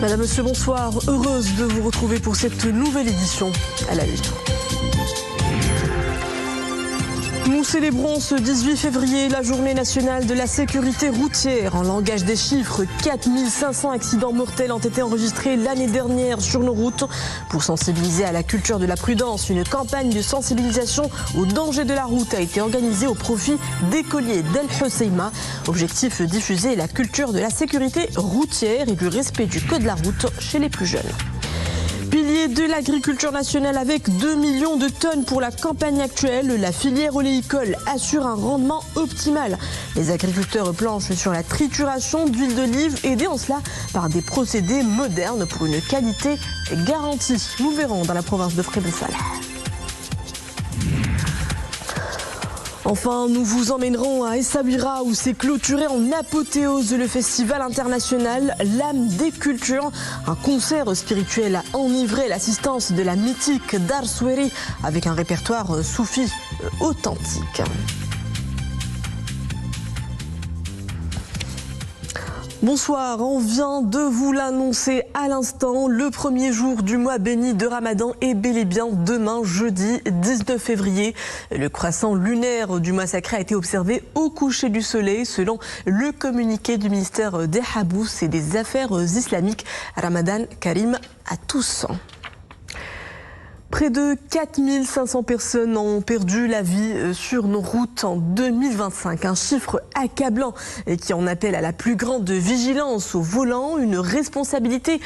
Madame, Monsieur, bonsoir. Heureuse de vous retrouver pour cette nouvelle édition à la une. Nous célébrons ce 18 février la journée nationale de la sécurité routière. En langage des chiffres, 4500 accidents mortels ont été enregistrés l'année dernière sur nos routes. Pour sensibiliser à la culture de la prudence, une campagne de sensibilisation aux dangers de la route a été organisée au profit d'écoliers d'El Hoceima. Objectif, diffuser la culture de la sécurité routière et du respect du code de la route chez les plus jeunes. Pilier de l'agriculture nationale avec 2 millions de tonnes pour la campagne actuelle, la filière oléicole assure un rendement optimal. Les agriculteurs planchent sur la trituration d'huile d'olive, aidés en cela par des procédés modernes pour une qualité garantie. Nous verrons dans la province de Frédéric. Enfin, nous vous emmènerons à Essaouira où s'est clôturé en apothéose le festival international L'âme des cultures. Un concert spirituel a enivré l'assistance de la mythique Dar Soueri avec un répertoire soufi authentique. Bonsoir, on vient de vous l'annoncer à l'instant, le premier jour du mois béni de Ramadan est bel et bien demain, jeudi 19 février. Le croissant lunaire du mois sacré a été observé au coucher du soleil selon le communiqué du ministère des Habous et des Affaires islamiques. Ramadan Karim à tous. Près de 4500 personnes ont perdu la vie sur nos routes en 2025. Un chiffre accablant et qui en appelle à la plus grande vigilance au volant, une responsabilité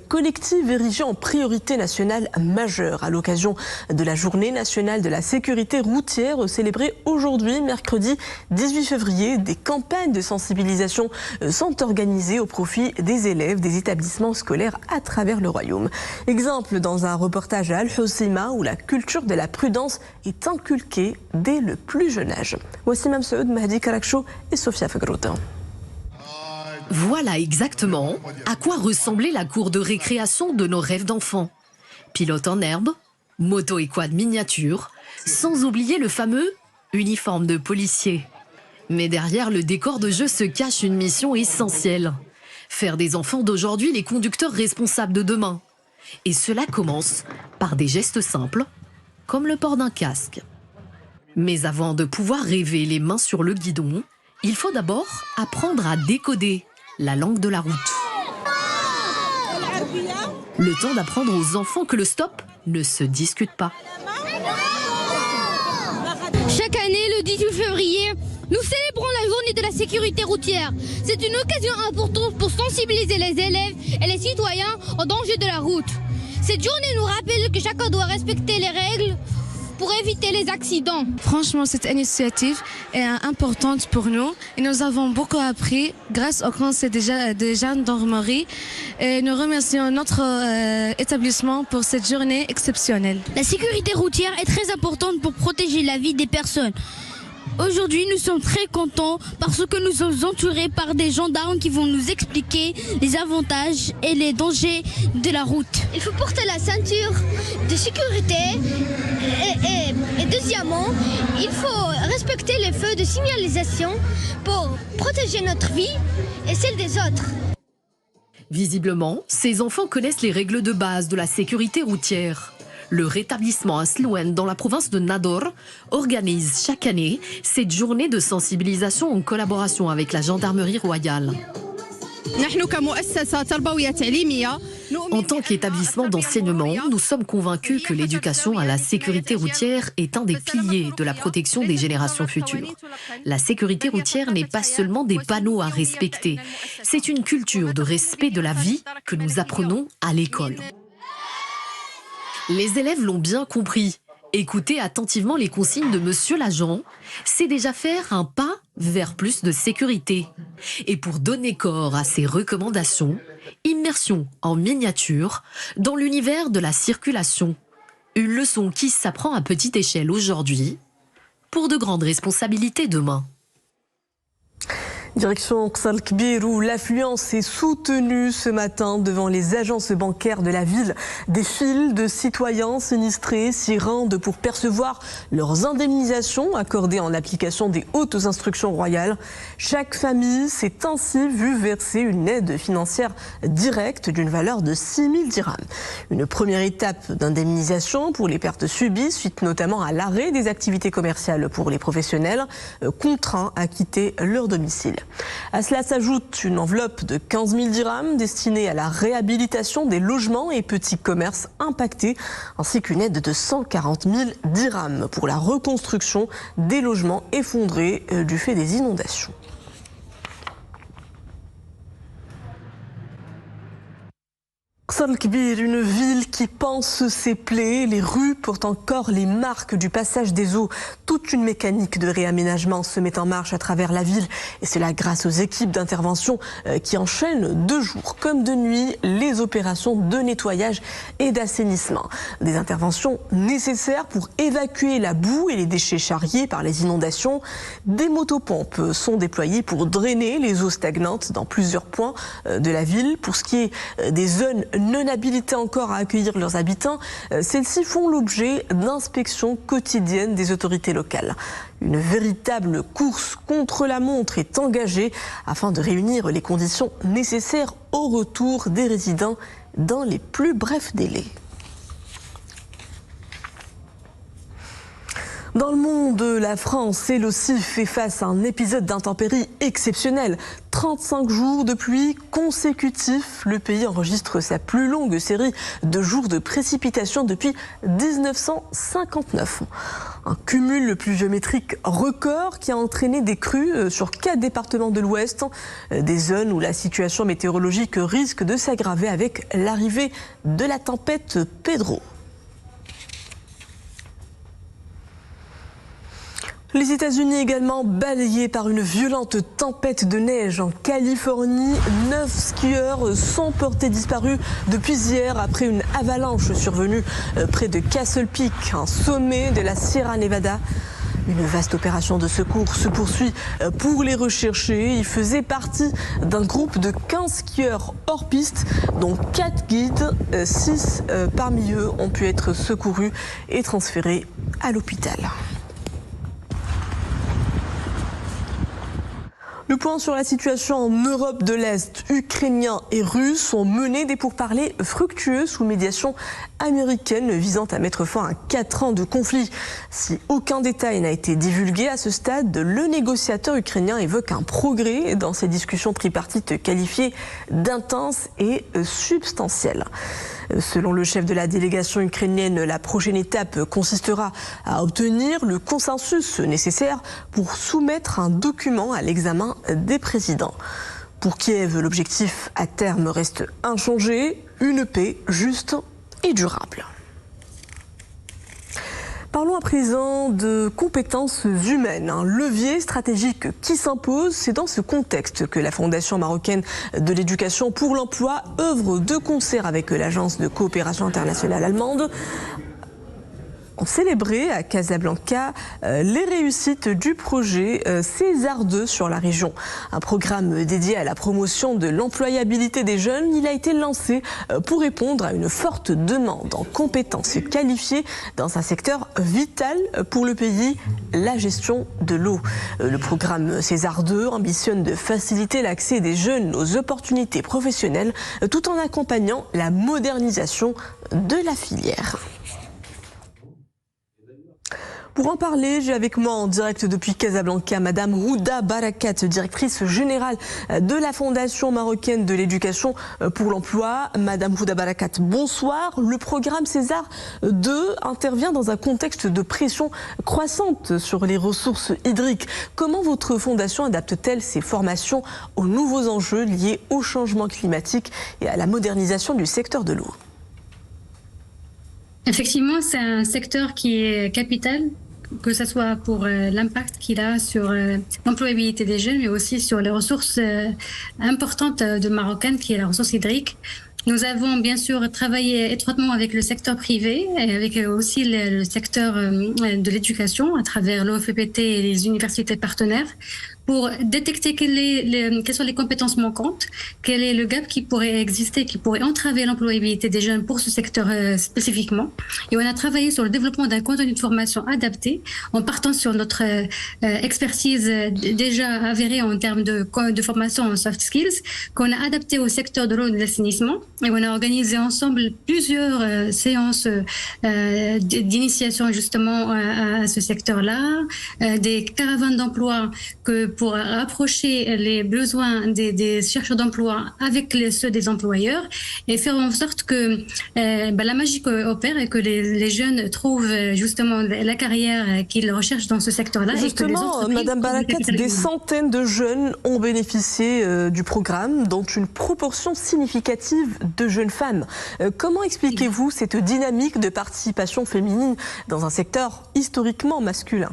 collective érigée en priorité nationale majeure. À l'occasion de la journée nationale de la sécurité routière célébrée aujourd'hui, mercredi 18 février, des campagnes de sensibilisation sont organisées au profit des élèves des établissements scolaires à travers le royaume. Exemple dans un reportage à Al Hoceima où la culture de la prudence est inculquée dès le plus jeune âge. Voici Mme Saoud, Mahdi Karakcho et Sofia Fagrouta. Voilà exactement à quoi ressemblait la cour de récréation de nos rêves d'enfants. Pilote en herbe, moto et quad miniature, sans oublier le fameux uniforme de policier. Mais derrière le décor de jeu se cache une mission essentielle. Faire des enfants d'aujourd'hui les conducteurs responsables de demain. Et cela commence par des gestes simples, comme le port d'un casque. Mais avant de pouvoir rêver les mains sur le guidon, il faut d'abord apprendre à décoder la langue de la route. Le temps d'apprendre aux enfants que le stop ne se discute pas. Chaque année, le 18 février, nous célébrons la journée de la sécurité routière. C'est une occasion importante pour sensibiliser les élèves et les citoyens aux dangers de la route. Cette journée nous rappelle que chacun doit respecter les règles pour éviter les accidents. Franchement, cette initiative est importante pour nous et nous avons beaucoup appris grâce au conseil de gendarmerie et nous remercions notre établissement pour cette journée exceptionnelle. La sécurité routière est très importante pour protéger la vie des personnes. Aujourd'hui, nous sommes très contents parce que nous sommes entourés par des gendarmes qui vont nous expliquer les avantages et les dangers de la route. Il faut porter la ceinture de sécurité et deuxièmement, il faut respecter les feux de signalisation pour protéger notre vie et celle des autres. Visiblement, ces enfants connaissent les règles de base de la sécurité routière. Le rétablissement à Slouen, dans la province de Nador, organise chaque année cette journée de sensibilisation en collaboration avec la gendarmerie royale. En tant qu'établissement d'enseignement, nous sommes convaincus que l'éducation à la sécurité routière est un des piliers de la protection des générations futures. La sécurité routière n'est pas seulement des panneaux à respecter, c'est une culture de respect de la vie que nous apprenons à l'école. Les élèves l'ont bien compris. Écouter attentivement les consignes de monsieur l'agent, c'est déjà faire un pas vers plus de sécurité. Et pour donner corps à ces recommandations, immersion en miniature dans l'univers de la circulation. Une leçon qui s'apprend à petite échelle aujourd'hui, pour de grandes responsabilités demain. Direction Ksal Kbir où l'affluence est soutenue ce matin devant les agences bancaires de la ville. Des files de citoyens sinistrés s'y rendent pour percevoir leurs indemnisations accordées en application des hautes instructions royales. Chaque famille s'est ainsi vue verser une aide financière directe d'une valeur de 6 000 dirhams. Une première étape d'indemnisation pour les pertes subies suite notamment à l'arrêt des activités commerciales pour les professionnels contraints à quitter leur domicile. À cela s'ajoute une enveloppe de 15 000 dirhams destinée à la réhabilitation des logements et petits commerces impactés, ainsi qu'une aide de 140 000 dirhams pour la reconstruction des logements effondrés du fait des inondations. Ksal Kbir, une ville qui pense ses plaies, les rues portent encore les marques du passage des eaux. Toute une mécanique de réaménagement se met en marche à travers la ville et c'est là grâce aux équipes d'intervention qui enchaînent de jour comme de nuit les opérations de nettoyage et d'assainissement. Des interventions nécessaires pour évacuer la boue et les déchets charriés par les inondations. Des motopompes sont déployées pour drainer les eaux stagnantes dans plusieurs points de la ville. Pour ce qui est des zones non habilitées encore à accueillir leurs habitants, celles-ci font l'objet d'inspections quotidiennes des autorités locales. Une véritable course contre la montre est engagée afin de réunir les conditions nécessaires au retour des résidents dans les plus brefs délais. Dans le monde, la France, elle aussi, fait face à un épisode d'intempéries exceptionnel. 35 jours de pluie consécutifs, le pays enregistre sa plus longue série de jours de précipitations depuis 1959. Un cumul pluviométrique record qui a entraîné des crues sur 4 départements de l'Ouest, des zones où la situation météorologique risque de s'aggraver avec l'arrivée de la tempête Pedro. Les États-Unis également balayés par une violente tempête de neige en Californie. 9 skieurs sont portés disparus depuis hier après une avalanche survenue près de Castle Peak, un sommet de la Sierra Nevada. Une vaste opération de secours se poursuit pour les rechercher. Ils faisaient partie d'un groupe de 15 skieurs hors piste, dont 4 guides. 6 parmi eux ont pu être secourus et transférés à l'hôpital. Le point sur la situation en Europe de l'Est, Ukrainiens et Russes ont mené des pourparlers fructueux sous médiation américaine visant à mettre fin à 4 ans de conflit. Si aucun détail n'a été divulgué à ce stade, le négociateur ukrainien évoque un progrès dans ces discussions tripartites qualifiées d'intenses et substantielles. Selon le chef de la délégation ukrainienne, la prochaine étape consistera à obtenir le consensus nécessaire pour soumettre un document à l'examen des présidents. Pour Kiev, l'objectif à terme reste inchangé, une paix juste et durable. Parlons à présent de compétences humaines, un levier stratégique qui s'impose. C'est dans ce contexte que la Fondation marocaine de l'éducation pour l'emploi œuvre de concert avec l'Agence de coopération internationale allemande. On célébrait à Casablanca les réussites du projet César 2 sur la région. Un programme dédié à la promotion de l'employabilité des jeunes. Il a été lancé pour répondre à une forte demande en compétences qualifiées dans un secteur vital pour le pays, la gestion de l'eau. Le programme César 2 ambitionne de faciliter l'accès des jeunes aux opportunités professionnelles tout en accompagnant la modernisation de la filière. Pour en parler, j'ai avec moi en direct depuis Casablanca Madame Houda Barakat, directrice générale de la Fondation marocaine de l'éducation pour l'emploi. Madame Houda Barakat, bonsoir. Le programme César 2 intervient dans un contexte de pression croissante sur les ressources hydriques. Comment votre fondation adapte-t-elle ses formations aux nouveaux enjeux liés au changement climatique et à la modernisation du secteur de l'eau? Effectivement, c'est un secteur qui est capital, que ce soit pour l'impact qu'il a sur l'employabilité des jeunes, mais aussi sur les ressources importantes de Marocaine, qui est la ressource hydrique. Nous avons bien sûr travaillé étroitement avec le secteur privé et avec aussi le secteur de l'éducation à travers l'OFPT et les universités partenaires pour détecter quelles sont les compétences manquantes, quel est le gap qui pourrait exister, qui pourrait entraver l'employabilité des jeunes pour ce secteur spécifiquement. Et on a travaillé sur le développement d'un contenu de formation adapté en partant sur notre expertise déjà avérée en termes de formation en soft skills, qu'on a adapté au secteur de l'eau et de l'assainissement. Et on a organisé ensemble plusieurs séances d'initiation justement à ce secteur-là, des caravanes d'emploi pour rapprocher les besoins des chercheurs d'emploi avec ceux des employeurs et faire en sorte que la magie opère et que les jeunes trouvent justement la carrière qu'ils recherchent dans ce secteur-là. Justement, Madame Barakat, des centaines de jeunes ont bénéficié du programme, dont une proportion significative de jeunes femmes. Comment expliquez-vous cette dynamique de participation féminine dans un secteur historiquement masculin ?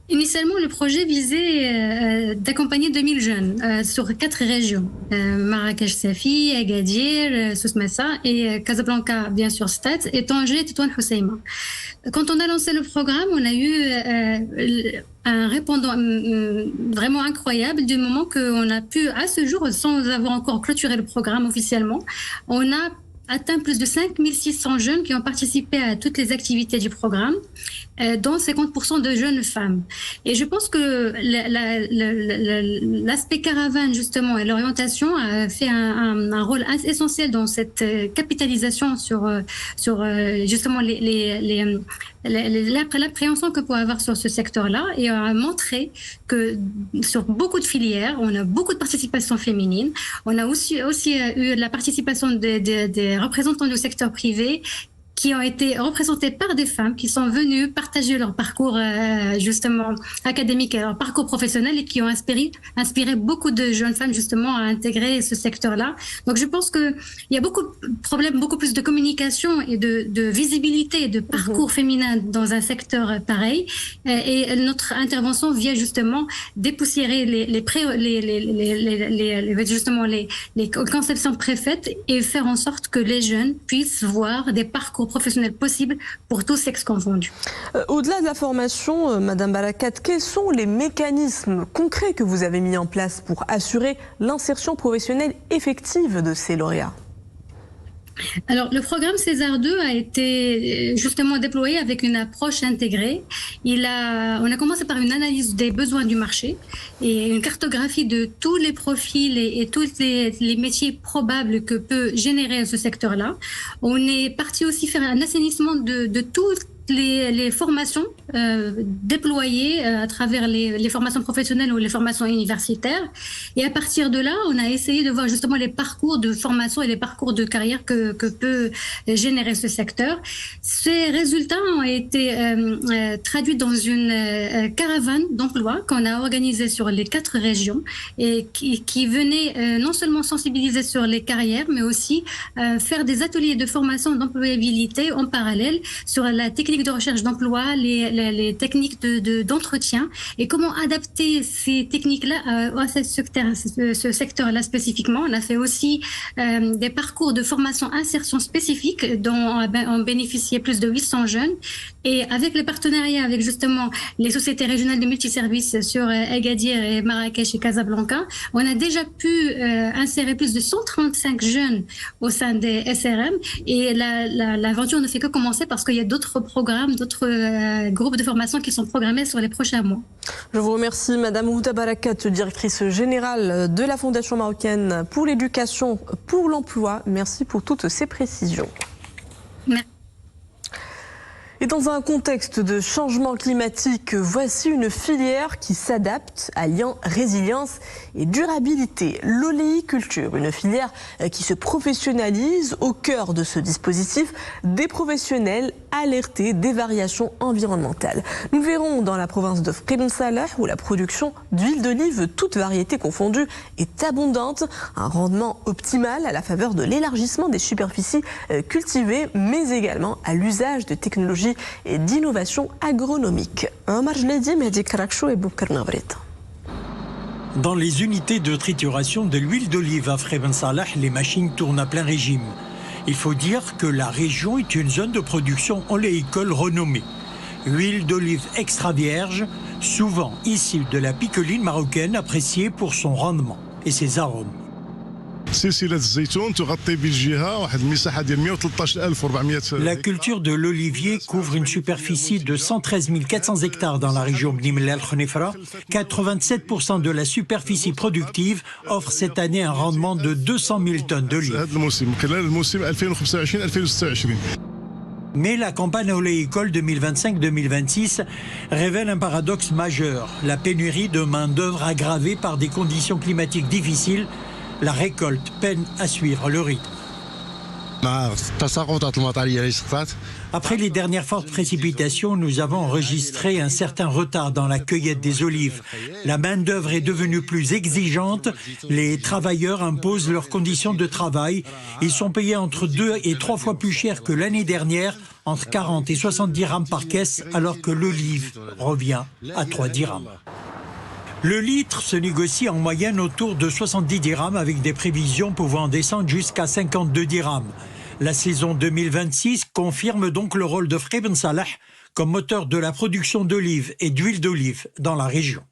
Initialement, le projet visait d'accompagner 2000 jeunes sur 4 régions. Marrakech, Safi, Agadir, Souss-Massa et Casablanca, bien sûr, Stade, et Tanger, Tétouan, Hoceima. Quand on a lancé le programme, on a eu un répondant vraiment incroyable du moment qu'on a pu, à ce jour, sans avoir encore clôturé le programme officiellement, on a atteint plus de 5600 jeunes qui ont participé à toutes les activités du programme, dont 50% de jeunes femmes. Et je pense que l'aspect caravane, justement, et l'orientation a fait un rôle essentiel dans cette capitalisation sur justement l'appréhension que peut avoir sur ce secteur-là, et a montré que sur beaucoup de filières, on a beaucoup de participation féminine. On a aussi eu la participation des représentants du secteur privé qui ont été représentés par des femmes qui sont venues partager leur parcours justement académique et leur parcours professionnel et qui ont inspiré beaucoup de jeunes femmes justement à intégrer ce secteur-là. Donc je pense qu'il y a beaucoup de problèmes, beaucoup plus de communication et de visibilité et de parcours féminin dans un secteur pareil. Et notre intervention vient justement dépoussiérer les conceptions préfaites et faire en sorte que les jeunes puissent voir des parcours professionnels possibles pour tous sexes confondus. Au-delà de la formation, Madame Barakat, quels sont les mécanismes concrets que vous avez mis en place pour assurer l'insertion professionnelle effective de ces lauréats ? Alors, le programme César 2 a été justement déployé avec une approche intégrée. On a commencé par une analyse des besoins du marché et une cartographie de tous les profils et tous les métiers probables que peut générer ce secteur-là. On est parti aussi faire un assainissement de toutes les formations déployées à travers les formations professionnelles ou les formations universitaires. Et à partir de là, on a essayé de voir justement les parcours de formation et les parcours de carrière que peut générer ce secteur. Ces résultats ont été traduits dans une caravane d'emploi qu'on a organisée sur les 4 régions et qui venait non seulement sensibiliser sur les carrières, mais aussi faire des ateliers de formation d'employabilité en parallèle sur la technique de recherche d'emploi, les techniques d'entretien et comment adapter ces techniques-là à ce secteur-là spécifiquement. On a fait aussi des parcours de formation insertion spécifiques dont ont bénéficié plus de 800 jeunes. Et avec le partenariat avec justement les sociétés régionales de multiservices sur Agadir et Marrakech et Casablanca, on a déjà pu insérer plus de 135 jeunes au sein des SRM. Et l'aventure ne fait que commencer parce qu'il y a d'autres programmes, d'autres groupes de formation qui sont programmés sur les prochains mois. Je vous remercie, Madame Houda Barakat, directrice générale de la Fondation marocaine pour l'éducation, pour l'emploi. Merci pour toutes ces précisions. Merci. Et dans un contexte de changement climatique, voici une filière qui s'adapte, alliant résilience et durabilité. L'oléiculture, une filière qui se professionnalise. Au cœur de ce dispositif, des professionnels alertés des variations environnementales. Nous le verrons dans la province de Ibn Salah, où la production d'huile d'olive, toute variété confondue, est abondante. Un rendement optimal à la faveur de l'élargissement des superficies cultivées, mais également à l'usage de technologies et d'innovation agronomique. Dans les unités de trituration de l'huile d'olive à Ibn Salah, les machines tournent à plein régime. Il faut dire que la région est une zone de production oléicole renommée. Huile d'olive extra vierge, souvent issu de la picoline marocaine appréciée pour son rendement et ses arômes. La culture de l'olivier couvre une superficie de 113 400 hectares dans la région Bni Mellal Khnefra. 87% de la superficie productive offre cette année un rendement de 200 000 tonnes d'olives. Mais la campagne oléicole 2025-2026 révèle un paradoxe majeur. La pénurie de main-d'œuvre aggravée par des conditions climatiques difficiles. La récolte peine à suivre le rythme. Après les dernières fortes précipitations, nous avons enregistré un certain retard dans la cueillette des olives. La main-d'œuvre est devenue plus exigeante. Les travailleurs imposent leurs conditions de travail. Ils sont payés entre 2 et 3 fois plus cher que l'année dernière, entre 40 et 70 dirhams par caisse, alors que l'olive revient à 3 dirhams. Le litre se négocie en moyenne autour de 70 dirhams avec des prévisions pouvant descendre jusqu'à 52 dirhams. La saison 2026 confirme donc le rôle de Frey Ben Salah comme moteur de la production d'olives et d'huile d'olive dans la région.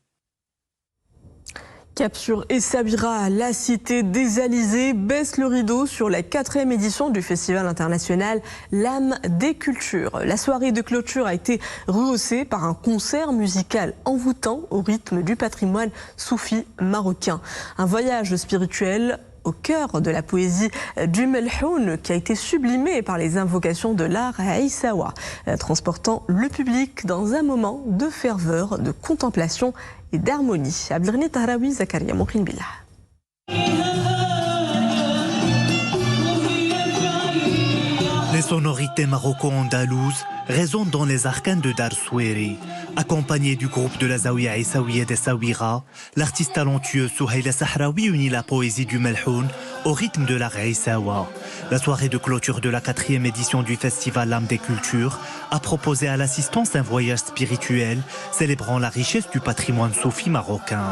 Cap sur Essaouira, la cité des Alizés baisse le rideau sur la 4e édition du festival international L'âme des cultures. La soirée de clôture a été rehaussée par un concert musical envoûtant au rythme du patrimoine soufi marocain. Un voyage spirituel au cœur de la poésie du Melhoun qui a été sublimé par les invocations de l'art Aïssawa, transportant le public dans un moment de ferveur, de contemplation et d'harmonie. Abdelghani Tahraoui, Zakaria Moukhin Billah. Les sonorités maroco-andalouses résonnent dans les arcanes de Dar Soueri. Accompagné du groupe de la Zaouia Essaouia d'Essaouira, l'artiste talentueux Souhaïla Sahraoui unit la poésie du Melhoun au rythme de l'art Aïssawa. La soirée de clôture de la 4e édition du festival L'âme des cultures a proposé à l'assistance un voyage spirituel célébrant la richesse du patrimoine soufi marocain.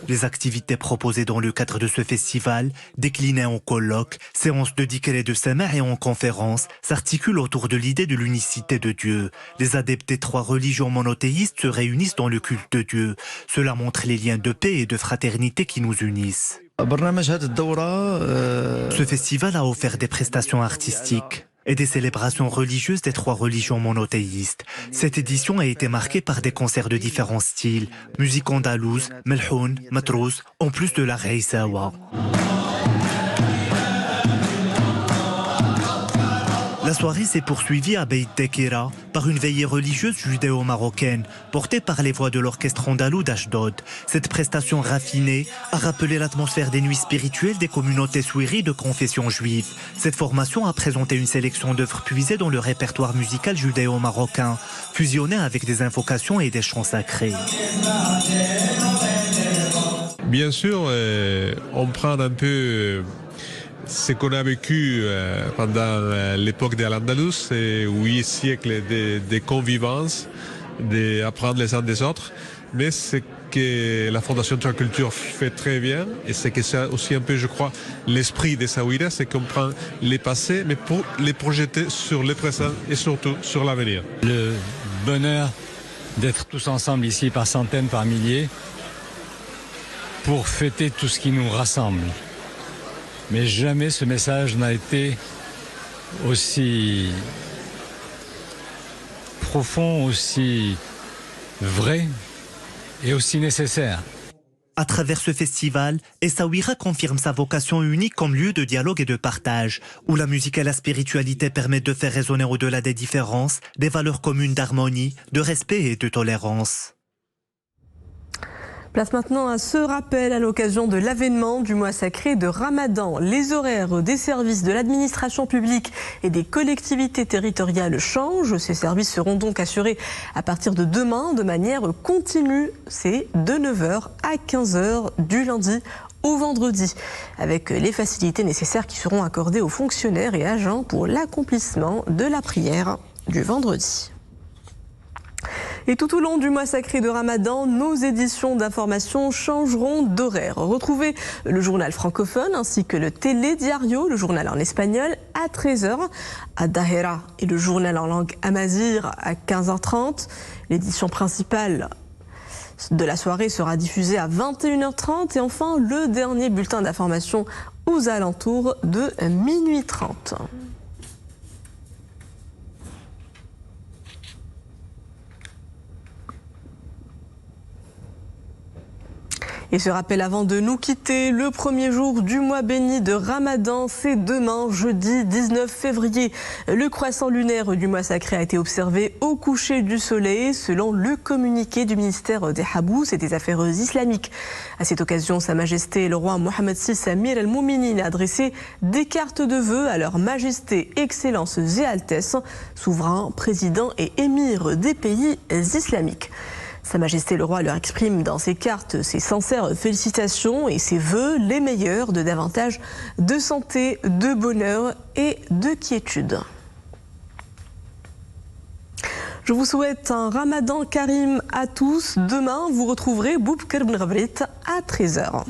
Les activités proposées dans le cadre de ce festival, déclinées en colloques, séances de dhikr et de samah et en conférences, s'articulent autour de l'idée de l'unicité de Dieu. Les adeptes des 3 religions monothéistes se réunissent dans le culte de Dieu. Cela montre les liens de paix et de fraternité qui nous unissent. Ce festival a offert des prestations artistiques et des célébrations religieuses des 3 religions monothéistes. Cette édition a été marquée par des concerts de différents styles, musique andalouse, melhoun, matrouz, en plus de la Aïssawa. La soirée s'est poursuivie à Beit Dekira par une veillée religieuse judéo-marocaine portée par les voix de l'orchestre andalou d'Ashdod. Cette prestation raffinée a rappelé l'atmosphère des nuits spirituelles des communautés souiri de confession juive. Cette formation a présenté une sélection d'œuvres puisées dans le répertoire musical judéo-marocain, fusionnées avec des invocations et des chants sacrés. Bien sûr, on prend un peu ce qu'on a vécu pendant l'époque de l'Andalous, 8 siècles de convivence, d'apprendre les uns des autres, mais ce que la Fondation de la Culture fait très bien, et c'est que c'est aussi un peu, je crois, l'esprit des Essaouira, c'est qu'on prend les passés, mais pour les projeter sur le présent et surtout sur l'avenir. Le bonheur d'être tous ensemble ici par centaines, par milliers, pour fêter tout ce qui nous rassemble. Mais jamais ce message n'a été aussi profond, aussi vrai et aussi nécessaire. À travers ce festival, Essaouira confirme sa vocation unique comme lieu de dialogue et de partage, où la musique et la spiritualité permettent de faire résonner au-delà des différences, des valeurs communes d'harmonie, de respect et de tolérance. Place maintenant à ce rappel à l'occasion de l'avènement du mois sacré de Ramadan. Les horaires des services de l'administration publique et des collectivités territoriales changent. Ces services seront donc assurés à partir de demain de manière continue. C'est de 9h à 15h du lundi au vendredi, avec les facilités nécessaires qui seront accordées aux fonctionnaires et agents pour l'accomplissement de la prière du vendredi. Et tout au long du mois sacré de Ramadan, nos éditions d'information changeront d'horaire. Retrouvez le journal francophone ainsi que le Télédiario, le journal en espagnol, à 13h, à Dahera et le journal en langue amazigh à 15h30. L'édition principale de la soirée sera diffusée à 21h30 et enfin le dernier bulletin d'information aux alentours de minuit 30. Et ce rappel avant de nous quitter, le premier jour du mois béni de Ramadan, c'est demain, jeudi 19 février. Le croissant lunaire du mois sacré a été observé au coucher du soleil, selon le communiqué du ministère des Habous et des Affaires islamiques. À cette occasion, Sa Majesté le roi Mohammed VI Amir al-Mouminin a adressé des cartes de vœux à leur Majesté, Excellences et Altesses, souverains, présidents et émirs des pays islamiques. Sa Majesté le Roi leur exprime dans ses cartes ses sincères félicitations et ses vœux les meilleurs de davantage de santé, de bonheur et de quiétude. Je vous souhaite un Ramadan Karim à tous. Demain, vous retrouverez Boubkar Ben Ghabrit à 13h.